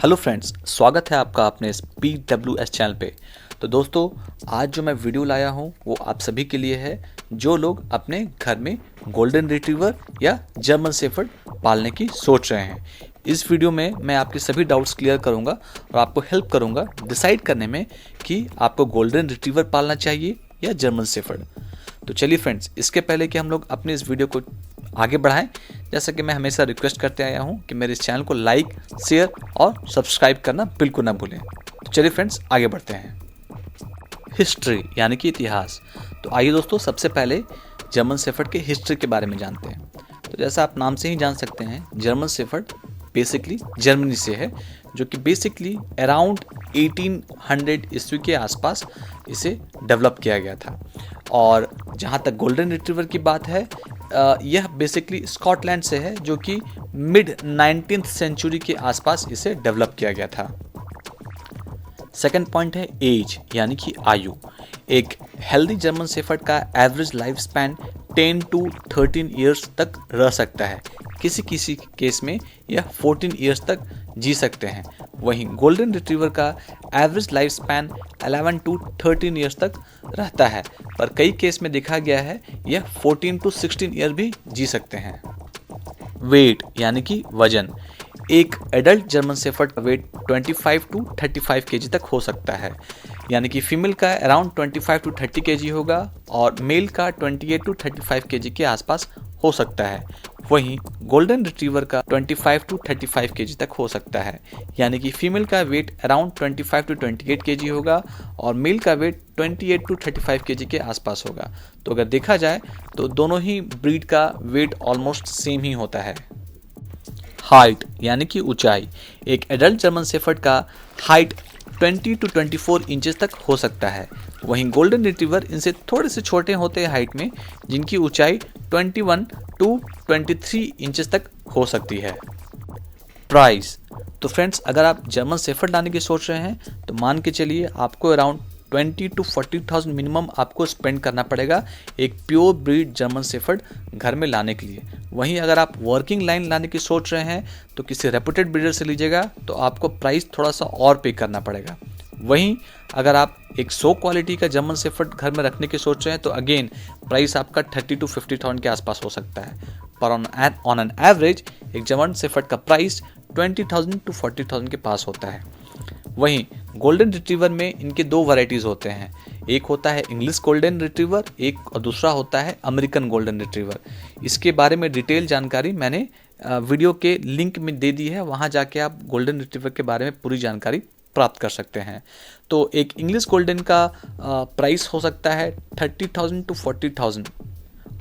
Hello friends, स्वागत है आपका अपने इस PWS चैनल पे। तो दोस्तों, आज जो मैं वीडियो लाया हूँ वो आप सभी के लिए है जो लोग अपने घर में गोल्डन रिट्रीवर या जर्मन शेफर्ड पालने की सोच रहे हैं। इस वीडियो में मैं आपके सभी डाउट्स क्लियर करूँगा और आपको हेल्प करूँगा डिसाइड करने में कि आपको गोल्डन रिट्रीवर पालना चाहिए या जर्मन शेफर्ड। तो चलिए फ्रेंड्स, इसके पहले कि हम लोग अपने इस वीडियो को आगे बढ़ाएं, जैसा कि मैं हमेशा रिक्वेस्ट करते आया हूं कि मेरे इस चैनल को लाइक, शेयर और सब्सक्राइब करना बिल्कुल ना भूलें। तो चलिए फ्रेंड्स, आगे बढ़ते हैं। हिस्ट्री यानी कि इतिहास। तो आइए दोस्तों, सबसे पहले जर्मन शेफर्ड के हिस्ट्री के बारे में जानते हैं। तो जैसा आप नाम से ही जान सकते हैं, जर्मन शेफर्ड बेसिकली जर्मनी से है, जो कि बेसिकली अराउंड 1800 ईस्वी के आसपास इसे डेवलप किया गया था। और जहाँ तक गोल्डन रिट्रीवर की बात है, यह बेसिकली स्कॉटलैंड से है, जो कि मिड 19th सेंचुरी के आसपास इसे डेवलप किया गया था। सेकंड पॉइंट है एज यानी कि आयु। एक हेल्दी जर्मन शेफर्ड का average life span 10 to 13 years तक रह सकता है। किसी किसी केस में यह 14 ईयर्स तक जी सकते हैं। वहीं गोल्डन रिट्रीवर का average life span 11 to 13 years तक रहता है, पर कई केस में देखा गया है यह 14 to 16 ईयर भी जी सकते हैं। वेट यानी कि वजन। एक एडल्ट जर्मन शेफर्ड का वेट 25 to 35 केजी तक हो सकता है, यानी कि फीमेल का अराउंड 25 to 30 केजी होगा और मेल का 28 to 35 केजी के आसपास हो सकता है। वहीं गोल्डन रिट्रीवर का 25 to 35 केजी तक हो सकता है, यानी कि फीमेल का वेट अराउंड 25 to 28 केजी होगा और मेल का वेट 28 to 35 केजी के आसपास होगा। तो अगर देखा जाए तो दोनों ही ब्रीड का वेट ऑलमोस्ट सेम ही होता है। हाइट यानी कि ऊंचाई। एक एडल्ट जर्मन शेफर्ड का हाइट 20 to 24 इंचेस तक हो सकता है। वहीं गोल्डन रिट्रीवर इनसे थोड़े से छोटे होते हैं हाइट में, जिनकी ऊंचाई 21 to 23 इंचेस तक हो सकती है। प्राइस। तो फ्रेंड्स, अगर आप जर्मन शेफर्ड लाने की सोच रहे हैं तो मान के चलिए आपको अराउंड 20 to 40,000 मिनिमम आपको स्पेंड करना पड़ेगा एक प्योर ब्रीड जर्मन शेफर्ड घर में लाने के लिए। वहीं अगर आप वर्किंग लाइन लाने की सोच रहे हैं तो किसी रेपुटेड ब्रीडर से लीजिएगा तो आपको प्राइस थोड़ा सा और पे करना पड़ेगा। वहीं अगर आप एक सो क्वालिटी का जर्मन शेफर्ड घर में रखने की सोच रहे हैं तो अगेन प्राइस आपका 30 to 50,000 के आसपास हो सकता है, पर ऑन एन एवरेज एक जर्मन शेफर्ड का प्राइस 20,000 to 40,000 के पास होता है। वहीं गोल्डन रिट्रीवर में इनके दो वैरायटीज़ होते हैं, एक होता है इंग्लिश गोल्डन रिट्रीवर, एक और दूसरा होता है अमेरिकन गोल्डन रिट्रीवर। इसके बारे में डिटेल जानकारी मैंने वीडियो के लिंक में दे दी है, वहाँ जाके आप गोल्डन रिट्रीवर के बारे में पूरी जानकारी प्राप्त कर सकते हैं। तो एक इंग्लिश गोल्डन का प्राइस हो सकता है 30,000 to 40,000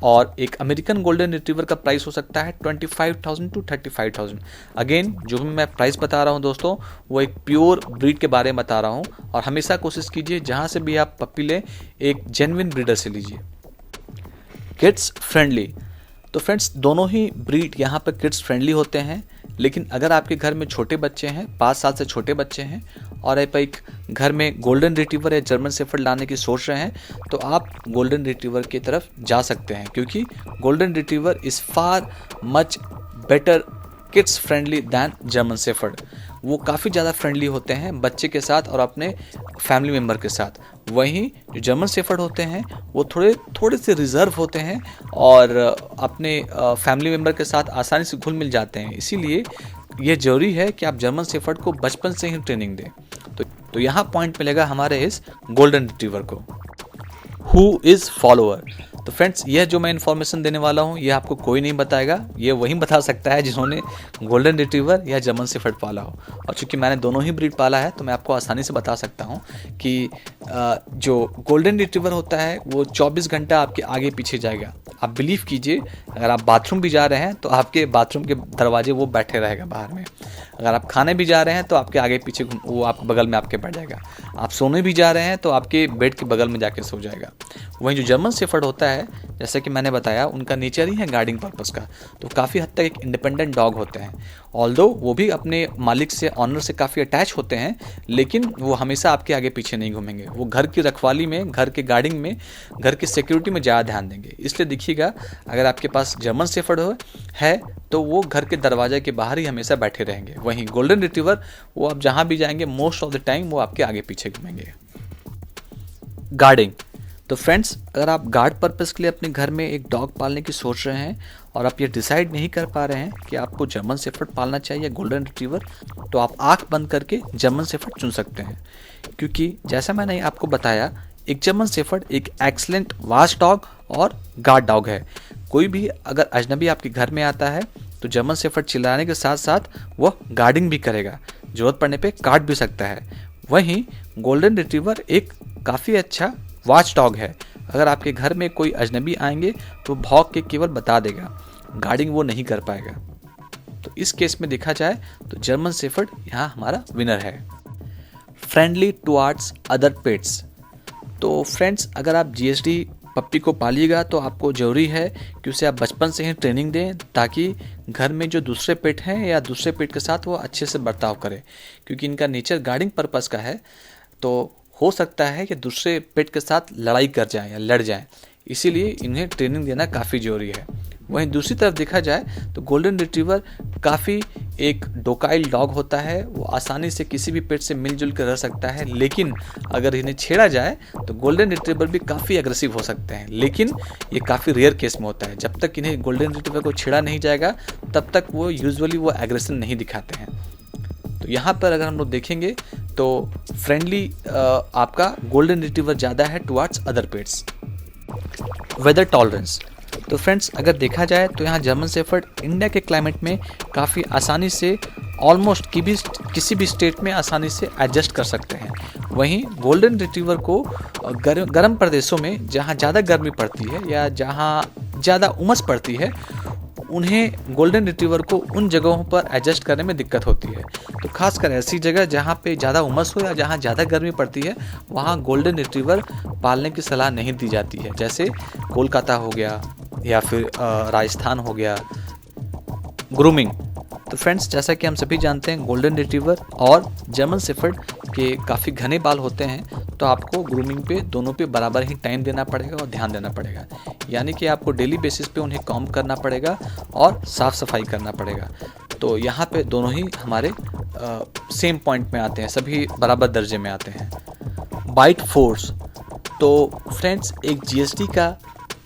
और एक अमेरिकन गोल्डन रिट्रीवर का प्राइस हो सकता है 25,000 to 35,000। अगेन जो भी मैं प्राइस बता रहा हूं दोस्तों, वो एक प्योर ब्रीड के बारे में बता रहा हूं और हमेशा कोशिश कीजिए जहां से भी आप पप्पी लें एक जेन्युइन ब्रीडर से लीजिए। Kids friendly. तो फ्रेंड्स, दोनों ही ब्रीड यहाँ पर किड्स फ्रेंडली होते हैं, लेकिन अगर आपके घर में छोटे बच्चे हैं, 5 साल से छोटे बच्चे हैं और आप एक घर में गोल्डन रिट्रीवर या जर्मन शेफर्ड लाने की सोच रहे हैं तो आप गोल्डन रिट्रीवर की तरफ जा सकते हैं, क्योंकि golden retriever is far much better kids friendly than German shepherd. वो काफ़ी ज़्यादा फ्रेंडली होते हैं बच्चे के साथ और अपने फैमिली मेम्बर के साथ। वहीं जो जर्मन शेफर्ड होते हैं वो थोड़े से रिजर्व होते हैं और अपने फैमिली मेम्बर के साथ आसानी से घुल मिल जाते हैं। इसीलिए यह ज़रूरी है कि आप जर्मन शेफर्ड को बचपन से ही ट्रेनिंग दें। तो यहाँ पॉइंट मिलेगा हमारे इस गोल्डन रिट्रीवर को। Who is follower. तो फ्रेंड्स, यह जो मैं इन्फॉर्मेशन देने वाला हूँ यह आपको कोई नहीं बताएगा, ये वही बता सकता है जिन्होंने गोल्डन रिट्रीवर या जर्मन शेफर्ड पाला हो। और चूंकि मैंने दोनों ही ब्रीड पाला है तो मैं आपको आसानी से बता सकता हूँ कि जो गोल्डन रिट्रीवर होता है वो 24 घंटा आपके आगे पीछे जाएगा। आप बिलीव कीजिए, अगर आप बाथरूम भी जा रहे हैं तो आपके बाथरूम के दरवाजे वो बैठे रहेगा बाहर में। अगर आप खाने भी जा रहे हैं तो आपके आगे पीछे वो आप बगल में आपके बैठ जाएगा। आप सोने भी जा रहे हैं तो आपके बेड के बगल में जाके सो जाएगा। वहीं जो जर्मन शेफर्ड होता है, जैसे कि मैंने बताया, उनका नेचर ही है गार्डिंग पर्पस का, तो काफ़ी हद तक एक इंडिपेंडेंट डॉग होते हैं। ऑल्दो वो भी अपने मालिक से, ऑनर से काफ़ी अटैच होते हैं, लेकिन वो हमेशा आपके आगे पीछे नहीं घूमेंगे। वो घर की रखवाली में, घर के गार्डिंग में, घर की सिक्योरिटी में ज़्यादा ध्यान देंगे। इसलिए देखिएगा, अगर आपके पास जर्मन शेफर्ड है तो वो घर के दरवाजे के बाहर ही हमेशा बैठे रहेंगे। वहीं गोल्डन रिट्रीवर, वो आप जहाँ भी जाएंगे मोस्ट ऑफ द टाइम वो आपके आगे पीछे घूमेंगे। गार्डिंग। तो फ्रेंड्स, अगर आप गार्ड पर्पस के लिए अपने घर में एक डॉग पालने की सोच रहे हैं और आप ये डिसाइड नहीं कर पा रहे हैं कि आपको जर्मन शेफर्ड पालना चाहिए या गोल्डन रिट्रीवर, तो आप आंख बंद करके जर्मन शेफर्ड चुन सकते हैं। क्योंकि जैसा मैंने आपको बताया, एक जर्मन शेफर्ड एक एक्सीलेंट वॉच डॉग और गार्ड डॉग है। कोई भी अगर अजनबी आपके घर में आता है तो जर्मन शेफर्ड चिल्लाने के साथ साथ वह गार्डिंग भी करेगा, जरूरत पड़ने पे काट भी सकता है। वहीं गोल्डन रिट्रीवर एक काफ़ी अच्छा वॉच डॉग है। अगर आपके घर में कोई अजनबी आएंगे तो भौंक के केवल बता देगा, गार्डिंग वो नहीं कर पाएगा। तो इस केस में देखा जाए तो जर्मन शेफर्ड यहाँ हमारा विनर है। Friendly towards other pets. तो फ्रेंड्स, अगर आप जीएसडी पप्पी को पालिएगा तो आपको ज़रूरी है कि उसे आप बचपन से ही ट्रेनिंग दें, ताकि घर में जो दूसरे पेट हैं या दूसरे पेट के साथ वो अच्छे से बर्ताव करें। क्योंकि इनका नेचर गार्डिंग पर्पस का है, तो हो सकता है कि दूसरे पेट के साथ लड़ाई कर जाएं या लड़ जाएं, इसीलिए इन्हें ट्रेनिंग देना काफ़ी ज़रूरी है। वहीं दूसरी तरफ देखा जाए तो गोल्डन रिट्रीवर काफ़ी एक डोकाइल डॉग होता है। वो आसानी से किसी भी पेट से मिलजुल कर रह सकता है, लेकिन अगर इन्हें छेड़ा जाए तो गोल्डन रिट्रीवर भी काफ़ी एग्रेसिव हो सकते हैं। लेकिन ये काफ़ी रेयर केस में होता है। जब तक इन्हें गोल्डन रिट्रीवर को छेड़ा नहीं जाएगा तब तक वो यूजुअली वो एग्रेशन नहीं दिखाते हैं। तो यहाँ पर अगर हम लोग देखेंगे तो फ्रेंडली आपका गोल्डन रिट्रीवर ज़्यादा है towards other pets. Weather tolerance. तो फ्रेंड्स, अगर देखा जाए तो यहाँ जर्मन शेफर्ड इंडिया के क्लाइमेट में काफ़ी आसानी से ऑलमोस्ट किसी भी स्टेट में आसानी से एडजस्ट कर सकते हैं। वहीं गोल्डन रिट्रीवर को गर्म प्रदेशों में जहाँ ज़्यादा गर्मी पड़ती है या जहाँ ज़्यादा उमस पड़ती है, उन्हें गोल्डन रिट्रीवर को उन जगहों पर एडजस्ट करने में दिक्कत होती है। तो खासकर ऐसी जगह जहाँ पे ज़्यादा उमस हो या जहाँ ज़्यादा गर्मी पड़ती है, वहाँ गोल्डन रिट्रीवर पालने की सलाह नहीं दी जाती है। जैसे कोलकाता हो गया या फिर राजस्थान हो गया। ग्रूमिंग। तो फ्रेंड्स, जैसा कि हम सभी जानते हैं, गोल्डन रिट्रीवर और जर्मन शेफर्ड के काफ़ी घने बाल होते हैं, तो आपको ग्रूमिंग पे दोनों पे बराबर ही टाइम देना पड़ेगा और ध्यान देना पड़ेगा। यानी कि आपको डेली बेसिस पे उन्हें कॉम्ब करना पड़ेगा और साफ़ सफाई करना पड़ेगा। तो यहाँ पे दोनों ही हमारे सेम पॉइंट में आते हैं, सभी बराबर दर्जे में आते हैं। Bite force. तो फ्रेंड्स, एक जीएसडी का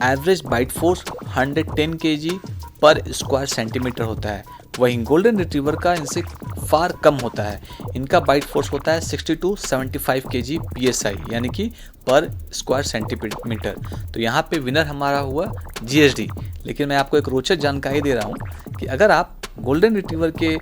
एवरेज बाइट फोर्स 110 kg पर स्क्वायर सेंटीमीटर होता है। वहीं गोल्डन रिट्रीवर का इनसे फार कम होता है। इनका बाइट फोर्स होता है 60 to 75 kg PSI, यानी कि पर स्क्वायर सेंटीमीटर। तो यहाँ पे विनर हमारा हुआ जीएसडी। लेकिन मैं आपको एक रोचक जानकारी दे रहा हूँ कि अगर आप गोल्डन रिट्रीवर के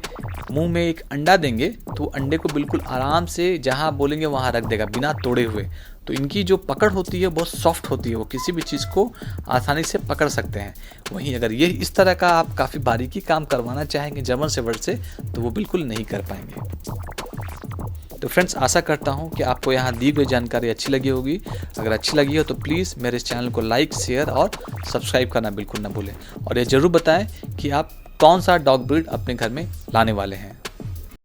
मुंह में एक अंडा देंगे तो अंडे को बिल्कुल आराम से जहाँ बोलेंगे वहाँ रख देगा, बिना तोड़े हुए। तो इनकी जो पकड़ होती है बहुत सॉफ्ट होती है, वो किसी भी चीज़ को आसानी से पकड़ सकते हैं। वहीं अगर ये इस तरह का आप काफ़ी बारीकी काम करवाना चाहेंगे जर्मन शेफर्ड से, तो वो बिल्कुल नहीं कर पाएंगे। तो फ्रेंड्स, आशा करता हूँ कि आपको यहाँ दी गई जानकारी अच्छी लगी होगी। अगर अच्छी लगी हो तो प्लीज़ मेरे इस चैनल को लाइक, शेयर और सब्सक्राइब करना बिल्कुल ना भूलें। और ये ज़रूर बताएं कि आप कौन सा डॉग ब्रीड अपने घर में लाने वाले हैं।